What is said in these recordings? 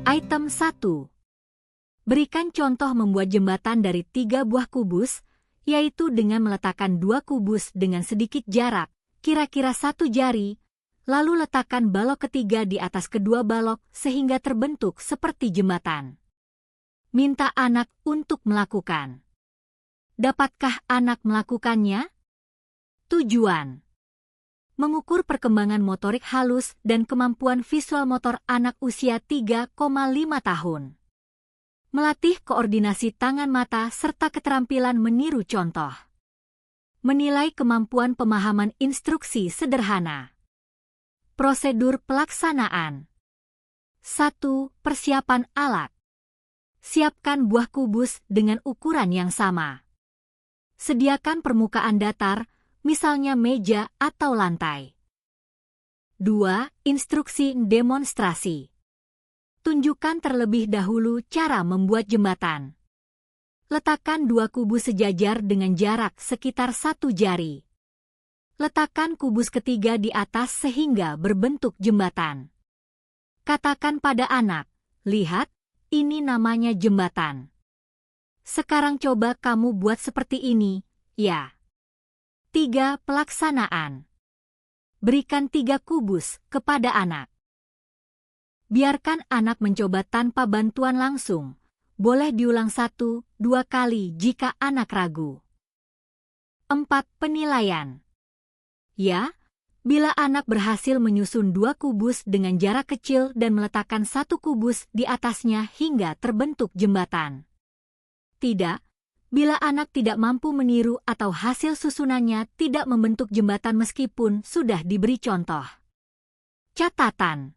Item 1. Berikan contoh membuat jembatan dari 3 buah kubus, yaitu dengan meletakkan 2 kubus dengan sedikit jarak, kira-kira 1 jari, lalu letakkan balok ketiga di atas kedua balok sehingga terbentuk seperti jembatan. Minta anak untuk melakukan. Dapatkah anak melakukannya? Tujuan: mengukur perkembangan motorik halus dan kemampuan visual motor anak usia 3,5 tahun. Melatih koordinasi tangan mata serta keterampilan meniru contoh. Menilai kemampuan pemahaman instruksi sederhana. Prosedur pelaksanaan. 1. Persiapan alat. Siapkan buah kubus dengan ukuran yang sama. Sediakan permukaan datar, misalnya meja atau lantai. 2. Instruksi demonstrasi. Tunjukkan terlebih dahulu cara membuat jembatan. Letakkan 2 kubus sejajar dengan jarak sekitar 1 jari. Letakkan kubus ketiga di atas sehingga berbentuk jembatan. Katakan pada anak, lihat, ini namanya jembatan. Sekarang coba kamu buat seperti ini, ya. 3. Pelaksanaan. Berikan 3 kubus kepada anak. Biarkan anak mencoba tanpa bantuan langsung. Boleh diulang 1-2 kali jika anak ragu. 4. Penilaian. Ya, bila anak berhasil menyusun 2 kubus dengan jarak kecil dan meletakkan 1 kubus di atasnya hingga terbentuk jembatan. Tidak, bila anak tidak mampu meniru atau hasil susunannya tidak membentuk jembatan meskipun sudah diberi contoh. Catatan: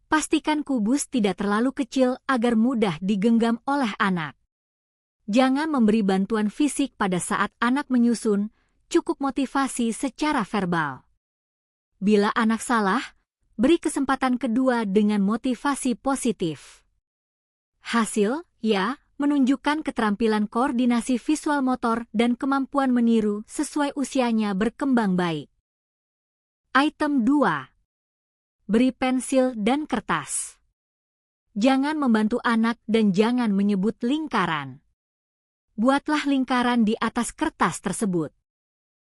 pastikan kubus tidak terlalu kecil agar mudah digenggam oleh anak. Jangan memberi bantuan fisik pada saat anak menyusun, cukup motivasi secara verbal. Bila anak salah, beri kesempatan kedua dengan motivasi positif. Hasil, ya, menunjukkan keterampilan koordinasi visual motor dan kemampuan meniru sesuai usianya berkembang baik. Item 2. Beri pensil dan kertas. Jangan membantu anak dan jangan menyebut lingkaran. Buatlah lingkaran di atas kertas tersebut.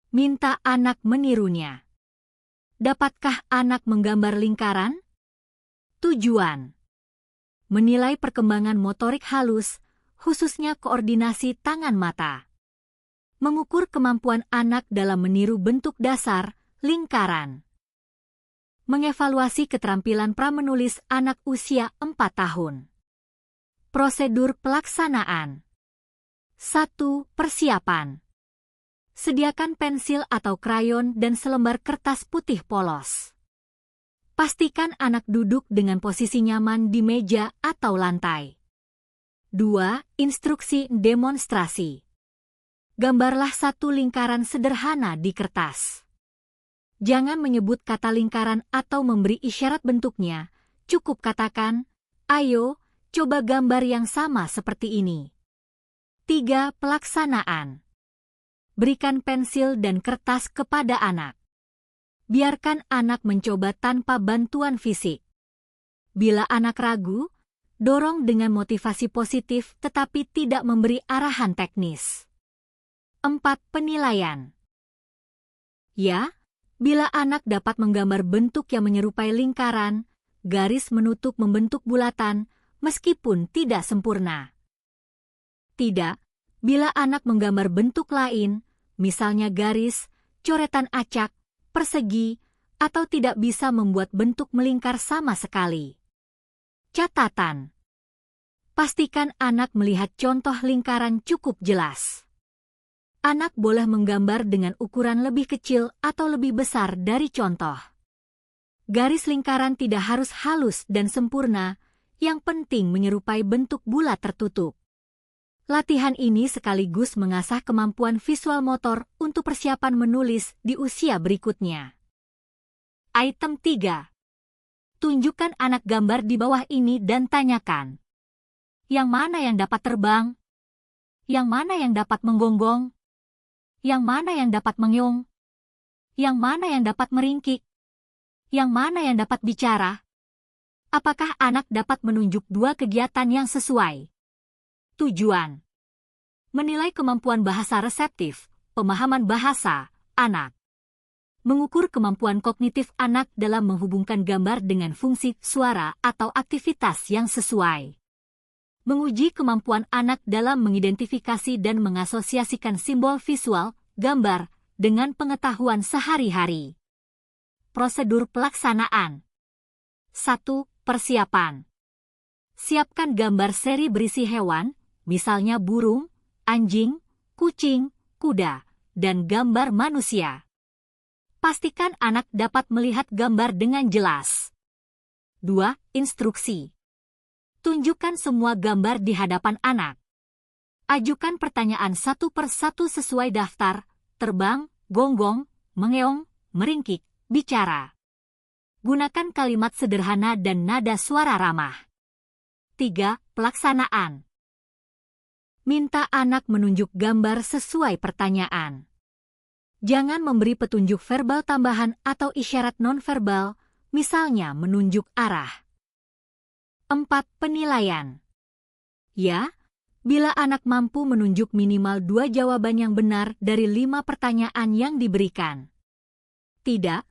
Minta anak menirunya. Dapatkah anak menggambar lingkaran? Tujuan: menilai perkembangan motorik halus, khususnya koordinasi tangan mata. Mengukur kemampuan anak dalam meniru bentuk dasar, lingkaran. Mengevaluasi keterampilan pramenulis anak usia 4 tahun. Prosedur pelaksanaan. 1. Persiapan. Sediakan pensil atau krayon dan selembar kertas putih polos. Pastikan anak duduk dengan posisi nyaman di meja atau lantai. 2. Instruksi demonstrasi. Gambarlah 1 lingkaran sederhana di kertas. Jangan menyebut kata lingkaran atau memberi isyarat bentuknya, cukup katakan, ayo, coba gambar yang sama seperti ini. 3. Pelaksanaan. Berikan pensil dan kertas kepada anak. Biarkan anak mencoba tanpa bantuan fisik. Bila anak ragu, dorong dengan motivasi positif tetapi tidak memberi arahan teknis. 4. Penilaian. Ya, bila anak dapat menggambar bentuk yang menyerupai lingkaran, garis menutup membentuk bulatan, meskipun tidak sempurna. Tidak, bila anak menggambar bentuk lain, misalnya garis, coretan acak, persegi, atau tidak bisa membuat bentuk melingkar sama sekali. Catatan: pastikan anak melihat contoh lingkaran cukup jelas. Anak boleh menggambar dengan ukuran lebih kecil atau lebih besar dari contoh. Garis lingkaran tidak harus halus dan sempurna, yang penting menyerupai bentuk bulat tertutup. Latihan ini sekaligus mengasah kemampuan visual motor untuk persiapan menulis di usia berikutnya. Item 3. Tunjukkan anak gambar di bawah ini dan tanyakan. Yang mana yang dapat terbang? Yang mana yang dapat menggonggong? Yang mana yang dapat mengyong? Yang mana yang dapat meringkik? Yang mana yang dapat bicara? Apakah anak dapat menunjuk dua kegiatan yang sesuai? Tujuan: menilai kemampuan bahasa reseptif, pemahaman bahasa, anak. Mengukur kemampuan kognitif anak dalam menghubungkan gambar dengan fungsi suara atau aktivitas yang sesuai. Menguji kemampuan anak dalam mengidentifikasi dan mengasosiasikan simbol visual, gambar, dengan pengetahuan sehari-hari. Prosedur pelaksanaan. 1. Persiapan. Siapkan gambar seri berisi hewan, misalnya burung, anjing, kucing, kuda, dan gambar manusia. Pastikan anak dapat melihat gambar dengan jelas. 2. Instruksi. Tunjukkan semua gambar di hadapan anak. Ajukan pertanyaan satu per satu sesuai daftar, terbang, gonggong, mengeong, meringkik, bicara. Gunakan kalimat sederhana dan nada suara ramah. 3. Pelaksanaan. Minta anak menunjuk gambar sesuai pertanyaan. Jangan memberi petunjuk verbal tambahan atau isyarat nonverbal, misalnya menunjuk arah. 4. Penilaian. Ya, bila anak mampu menunjuk minimal 2 jawaban yang benar dari 5 pertanyaan yang diberikan. Tidak,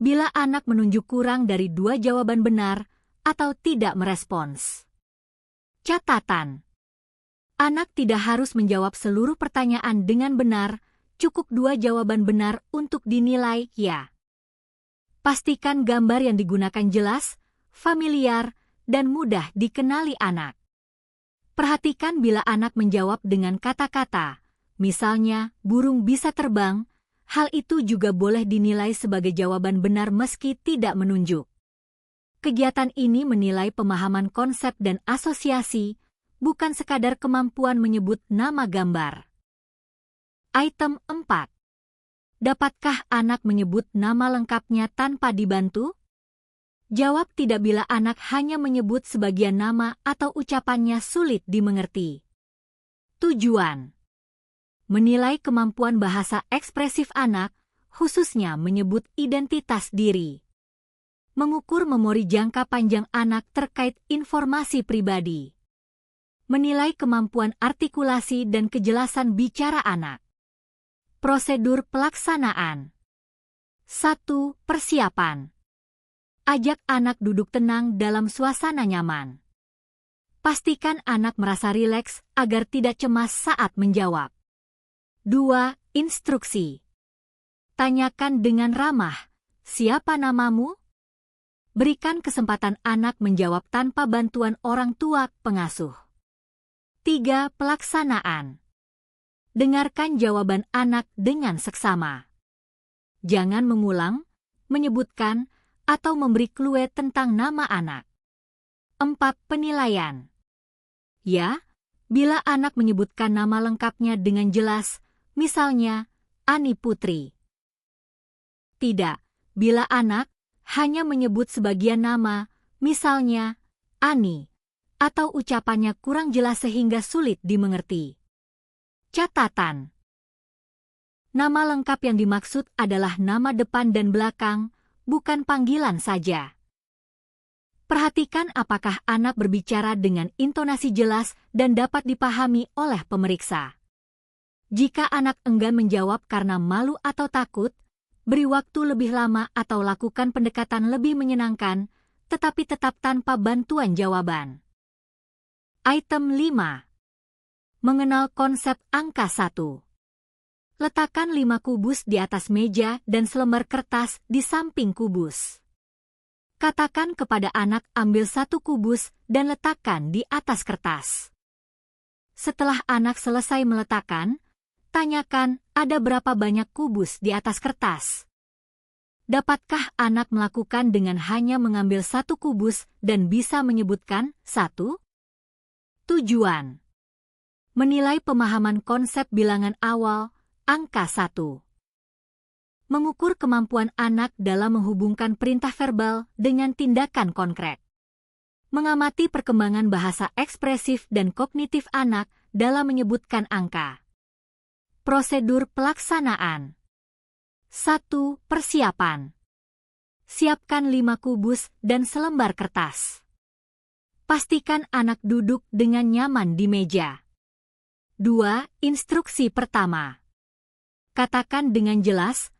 bila anak menunjuk kurang dari 2 jawaban benar atau tidak merespons. Catatan. Anak tidak harus menjawab seluruh pertanyaan dengan benar, cukup 2 jawaban benar untuk dinilai ya. Pastikan gambar yang digunakan jelas, familiar, dan mudah dikenali anak. Perhatikan bila anak menjawab dengan kata-kata, misalnya burung bisa terbang, hal itu juga boleh dinilai sebagai jawaban benar meski tidak menunjuk. Kegiatan ini menilai pemahaman konsep dan asosiasi, bukan sekadar kemampuan menyebut nama gambar. Item 4. Dapatkah anak menyebut nama lengkapnya tanpa dibantu? Jawab tidak bila anak hanya menyebut sebagian nama atau ucapannya sulit dimengerti. Tujuan: menilai kemampuan bahasa ekspresif anak, khususnya menyebut identitas diri. Mengukur memori jangka panjang anak terkait informasi pribadi. Menilai kemampuan artikulasi dan kejelasan bicara anak. Prosedur pelaksanaan. 1. Persiapan. Ajak anak duduk tenang dalam suasana nyaman. Pastikan anak merasa rileks agar tidak cemas saat menjawab. 2. Instruksi. Tanyakan dengan ramah, siapa namamu? Berikan kesempatan anak menjawab tanpa bantuan orang tua pengasuh. 3. Pelaksanaan. Dengarkan jawaban anak dengan seksama. Jangan mengulang, menyebutkan, atau memberi clue tentang nama anak. 4. Penilaian. Ya, bila anak menyebutkan nama lengkapnya dengan jelas, misalnya, Ani Putri. Tidak, bila anak hanya menyebut sebagian nama, misalnya, Ani, atau ucapannya kurang jelas sehingga sulit dimengerti. Catatan. Nama lengkap yang dimaksud adalah nama depan dan belakang, bukan panggilan saja. Perhatikan apakah anak berbicara dengan intonasi jelas dan dapat dipahami oleh pemeriksa. Jika anak enggan menjawab karena malu atau takut, beri waktu lebih lama atau lakukan pendekatan lebih menyenangkan, tetapi tetap tanpa bantuan jawaban. Item 5. Mengenal konsep angka 1. Letakkan 5 kubus di atas meja dan selembar kertas di samping kubus. Katakan kepada anak ambil 1 kubus dan letakkan di atas kertas. Setelah anak selesai meletakkan, tanyakan ada berapa banyak kubus di atas kertas. Dapatkah anak melakukan dengan hanya mengambil 1 kubus dan bisa menyebutkan 1? Tujuan: menilai pemahaman konsep bilangan awal, angka 1. Mengukur kemampuan anak dalam menghubungkan perintah verbal dengan tindakan konkret. Mengamati perkembangan bahasa ekspresif dan kognitif anak dalam menyebutkan angka. Prosedur pelaksanaan. 1. Persiapan. Siapkan 5 kubus dan selembar kertas. Pastikan anak duduk dengan nyaman di meja. 2. Instruksi pertama. Katakan dengan jelas,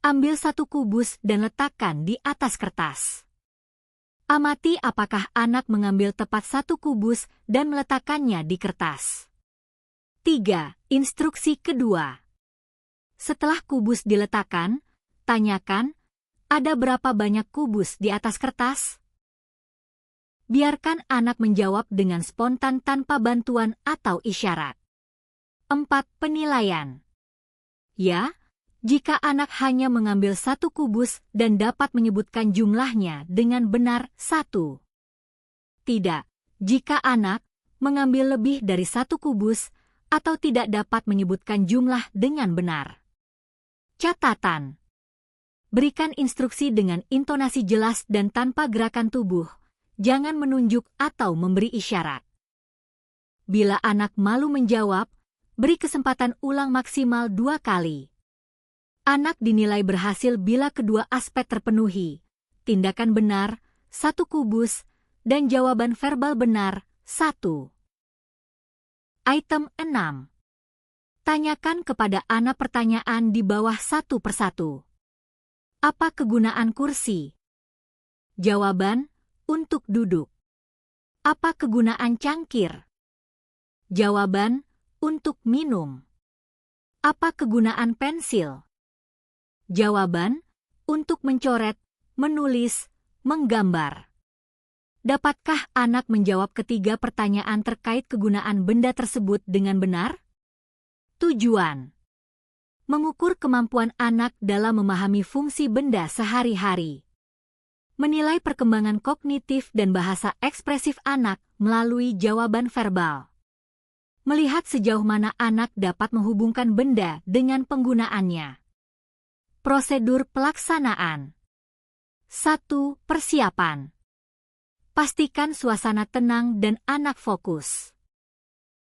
ambil satu kubus dan letakkan di atas kertas. Amati apakah anak mengambil tepat satu kubus dan meletakkannya di kertas. 3. Instruksi kedua. Setelah kubus diletakkan, tanyakan, ada berapa banyak kubus di atas kertas? Biarkan anak menjawab dengan spontan tanpa bantuan atau isyarat. 4. Penilaian. Ya, jika anak hanya mengambil satu kubus dan dapat menyebutkan jumlahnya dengan benar 1. Tidak, jika anak mengambil lebih dari satu kubus atau tidak dapat menyebutkan jumlah dengan benar. Catatan. Berikan instruksi dengan intonasi jelas dan tanpa gerakan tubuh. Jangan menunjuk atau memberi isyarat. Bila anak malu menjawab, beri kesempatan ulang maksimal 2 kali. Anak dinilai berhasil bila kedua aspek terpenuhi. Tindakan benar, 1 kubus, dan jawaban verbal benar, 1. Item 6. Tanyakan kepada anak pertanyaan di bawah satu persatu. Apa kegunaan kursi? Jawaban, untuk duduk. Apa kegunaan cangkir? Jawaban, untuk minum. Apa kegunaan pensil? Jawaban, untuk mencoret, menulis, menggambar. Dapatkah anak menjawab ketiga pertanyaan terkait kegunaan benda tersebut dengan benar? Tujuan. Mengukur kemampuan anak dalam memahami fungsi benda sehari-hari. Menilai perkembangan kognitif dan bahasa ekspresif anak melalui jawaban verbal. Melihat sejauh mana anak dapat menghubungkan benda dengan penggunaannya. Prosedur pelaksanaan. 1. Persiapan. Pastikan suasana tenang dan anak fokus.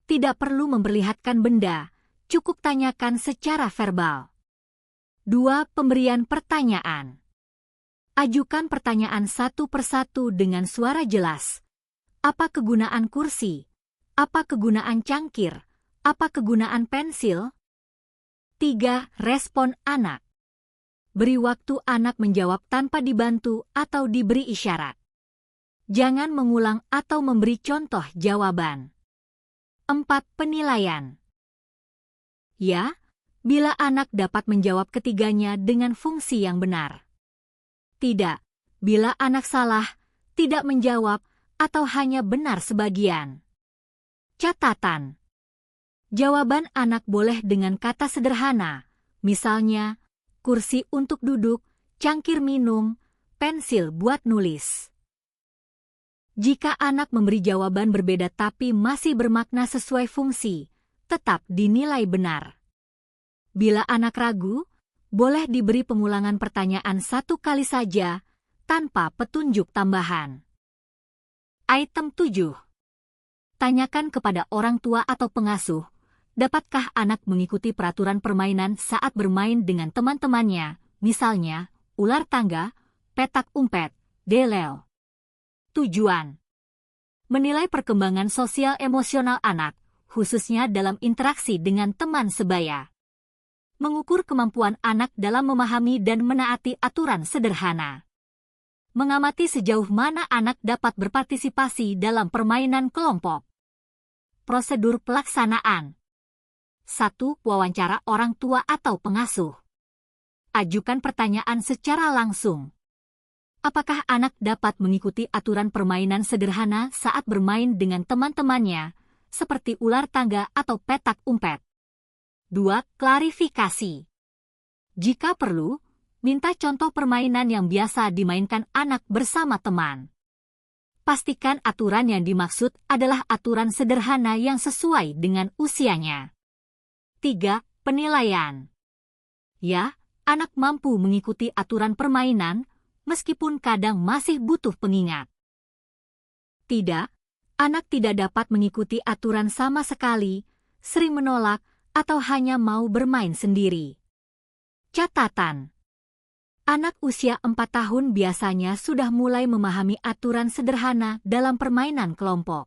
Tidak perlu memperlihatkan benda, cukup tanyakan secara verbal. 2. Pemberian pertanyaan. Ajukan pertanyaan satu persatu dengan suara jelas. Apa kegunaan kursi? Apa kegunaan cangkir? Apa kegunaan pensil? 3. Respon anak. Beri waktu anak menjawab tanpa dibantu atau diberi isyarat. Jangan mengulang atau memberi contoh jawaban. 4. Penilaian. Ya, bila anak dapat menjawab ketiganya dengan fungsi yang benar. Tidak, bila anak salah, tidak menjawab, atau hanya benar sebagian. Catatan. Jawaban anak boleh dengan kata sederhana, misalnya, kursi untuk duduk, cangkir minum, pensil buat nulis. Jika anak memberi jawaban berbeda tapi masih bermakna sesuai fungsi, tetap dinilai benar. Bila anak ragu, boleh diberi pengulangan pertanyaan 1 kali saja, tanpa petunjuk tambahan. Item 7. Tanyakan kepada orang tua atau pengasuh, dapatkah anak mengikuti peraturan permainan saat bermain dengan teman-temannya, misalnya, ular tangga, petak umpet, deleo. Tujuan. Menilai perkembangan sosial emosional anak, khususnya dalam interaksi dengan teman sebaya. Mengukur kemampuan anak dalam memahami dan menaati aturan sederhana. Mengamati sejauh mana anak dapat berpartisipasi dalam permainan kelompok. Prosedur pelaksanaan. 1. Wawancara orang tua atau pengasuh. Ajukan pertanyaan secara langsung. Apakah anak dapat mengikuti aturan permainan sederhana saat bermain dengan teman-temannya, seperti ular tangga atau petak umpet? 2. Klarifikasi. Jika perlu, minta contoh permainan yang biasa dimainkan anak bersama teman. Pastikan aturan yang dimaksud adalah aturan sederhana yang sesuai dengan usianya. 3. Penilaian. Ya, anak mampu mengikuti aturan permainan, meskipun kadang masih butuh pengingat. Tidak, anak tidak dapat mengikuti aturan sama sekali, sering menolak, atau hanya mau bermain sendiri. Catatan. Anak usia 4 tahun biasanya sudah mulai memahami aturan sederhana dalam permainan kelompok.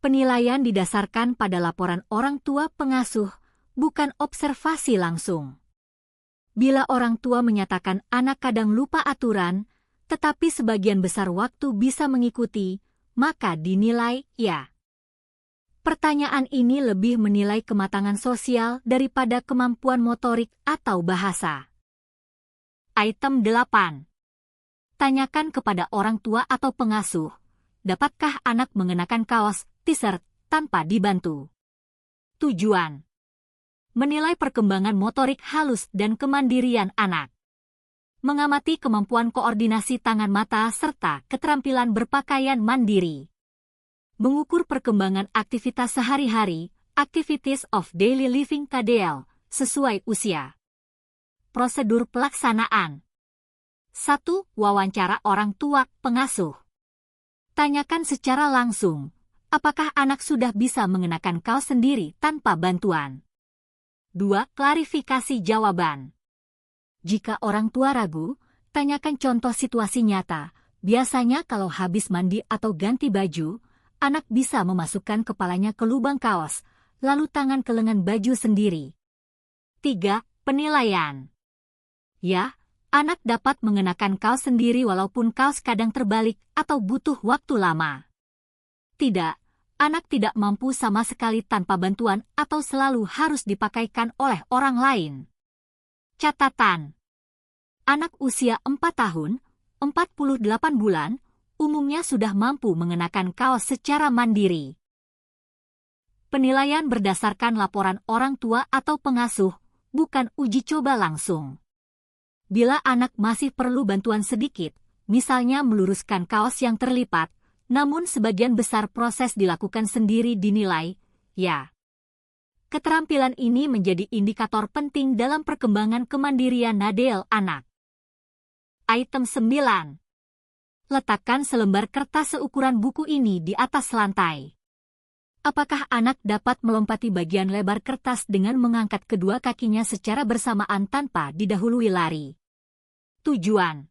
Penilaian didasarkan pada laporan orang tua pengasuh, bukan observasi langsung. Bila orang tua menyatakan anak kadang lupa aturan, tetapi sebagian besar waktu bisa mengikuti, maka dinilai ya. Pertanyaan ini lebih menilai kematangan sosial daripada kemampuan motorik atau bahasa. Item 8. Tanyakan kepada orang tua atau pengasuh, dapatkah anak mengenakan kaos, t-shirt, tanpa dibantu? Tujuan: menilai perkembangan motorik halus dan kemandirian anak. Mengamati kemampuan koordinasi tangan mata serta keterampilan berpakaian mandiri. Mengukur perkembangan aktivitas sehari-hari, Activities of Daily Living KDL, sesuai usia. Prosedur pelaksanaan. 1. Wawancara orang tua pengasuh. Tanyakan secara langsung, apakah anak sudah bisa mengenakan kaos sendiri tanpa bantuan? 2. Klarifikasi jawaban. Jika orang tua ragu, tanyakan contoh situasi nyata. Biasanya kalau habis mandi atau ganti baju, anak bisa memasukkan kepalanya ke lubang kaos, lalu tangan ke lengan baju sendiri. 3. Penilaian. Ya, anak dapat mengenakan kaos sendiri walaupun kaos kadang terbalik atau butuh waktu lama. Tidak, anak tidak mampu sama sekali tanpa bantuan atau selalu harus dipakaikan oleh orang lain. Catatan: anak usia 4 tahun, 48 bulan, umumnya sudah mampu mengenakan kaos secara mandiri. Penilaian berdasarkan laporan orang tua atau pengasuh, bukan uji coba langsung. Bila anak masih perlu bantuan sedikit, misalnya meluruskan kaos yang terlipat, namun sebagian besar proses dilakukan sendiri dinilai, ya. Keterampilan ini menjadi indikator penting dalam perkembangan kemandirian nadel anak. Item 9. Letakkan selembar kertas seukuran buku ini di atas lantai. Apakah anak dapat melompati bagian lebar kertas dengan mengangkat kedua kakinya secara bersamaan tanpa didahului lari? Tujuan: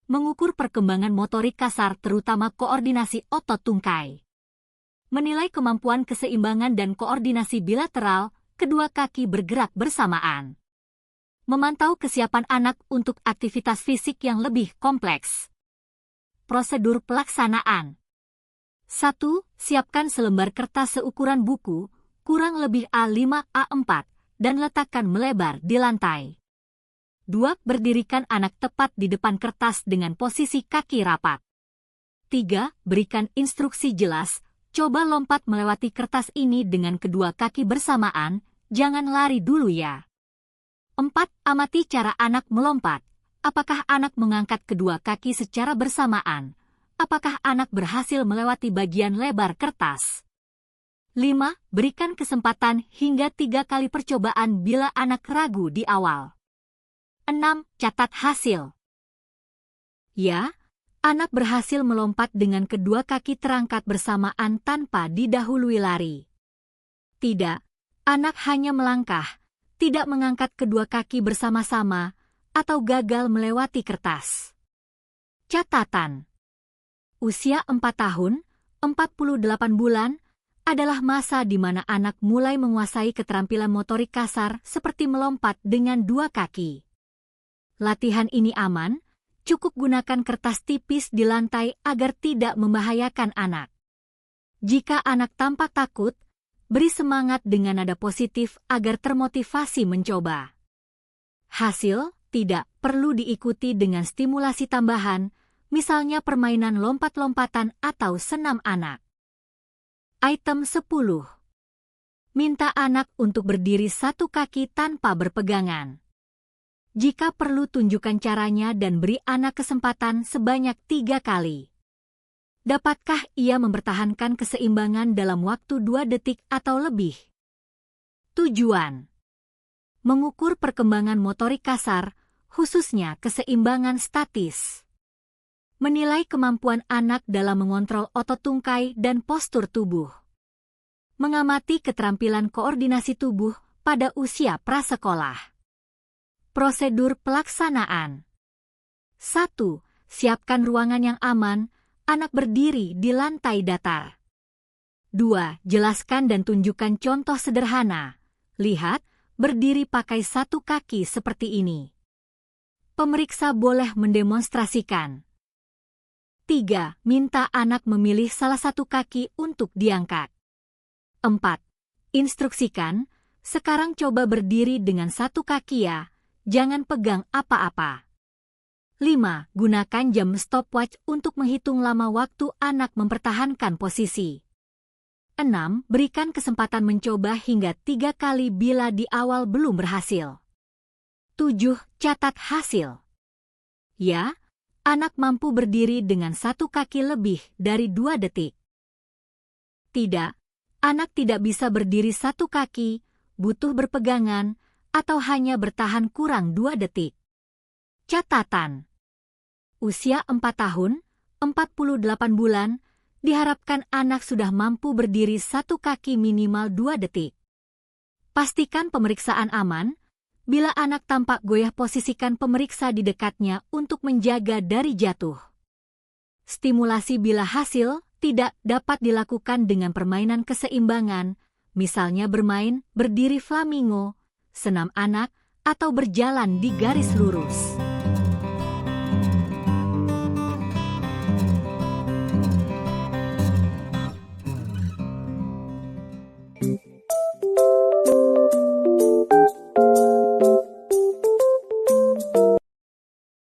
mengukur perkembangan motorik kasar terutama koordinasi otot tungkai. Menilai kemampuan keseimbangan dan koordinasi bilateral, kedua kaki bergerak bersamaan. Memantau kesiapan anak untuk aktivitas fisik yang lebih kompleks. Prosedur pelaksanaan. 1. Siapkan selembar kertas seukuran buku, kurang lebih A5-A4, dan letakkan melebar di lantai. 2. Berdirikan anak tepat di depan kertas dengan posisi kaki rapat. 3. Berikan instruksi jelas, coba lompat melewati kertas ini dengan kedua kaki bersamaan, jangan lari dulu ya. 4. Amati cara anak melompat. Apakah anak mengangkat kedua kaki secara bersamaan? Apakah anak berhasil melewati bagian lebar kertas? 5. Berikan kesempatan hingga 3 kali percobaan bila anak ragu di awal. 6. Catat hasil. Ya, anak berhasil melompat dengan kedua kaki terangkat bersamaan tanpa didahului lari. Tidak, anak hanya melangkah, tidak mengangkat kedua kaki bersama-sama, atau gagal melewati kertas. Catatan: usia 4 tahun, 48 bulan, adalah masa di mana anak mulai menguasai keterampilan motorik kasar seperti melompat dengan 2 kaki. Latihan ini aman, cukup gunakan kertas tipis di lantai agar tidak membahayakan anak. Jika anak tampak takut, beri semangat dengan nada positif agar termotivasi mencoba. Hasil tidak perlu diikuti dengan stimulasi tambahan, misalnya permainan lompat-lompatan atau senam anak. Item 10. Minta anak untuk berdiri 1 kaki tanpa berpegangan. Jika perlu tunjukkan caranya dan beri anak kesempatan sebanyak 3 kali. Dapatkah ia mempertahankan keseimbangan dalam waktu 2 detik atau lebih? Tujuan: mengukur perkembangan motorik kasar, khususnya keseimbangan statis. Menilai kemampuan anak dalam mengontrol otot tungkai dan postur tubuh. Mengamati keterampilan koordinasi tubuh pada usia prasekolah. Prosedur pelaksanaan. 1. Siapkan ruangan yang aman, anak berdiri di lantai datar. 2. Jelaskan dan tunjukkan contoh sederhana. Lihat, berdiri pakai satu kaki seperti ini. Pemeriksa boleh mendemonstrasikan. 3. Minta anak memilih salah satu kaki untuk diangkat. 4. Instruksikan, sekarang coba berdiri dengan satu kaki ya, jangan pegang apa-apa. 5. Gunakan jam stopwatch untuk menghitung lama waktu anak mempertahankan posisi. 6. Berikan kesempatan mencoba hingga 3 kali bila di awal belum berhasil. 7. Catat hasil. Ya, anak mampu berdiri dengan satu kaki lebih dari 2 detik. Tidak, anak tidak bisa berdiri satu kaki, butuh berpegangan, atau hanya bertahan kurang 2 detik. Catatan. Usia 4 tahun, 48 bulan, diharapkan anak sudah mampu berdiri satu kaki minimal 2 detik. Pastikan pemeriksaan aman. Bila anak tampak goyah, posisikan pemeriksa di dekatnya untuk menjaga dari jatuh. Stimulasi bila hasil tidak dapat dilakukan dengan permainan keseimbangan, misalnya bermain berdiri flamingo, senam anak, atau berjalan di garis lurus.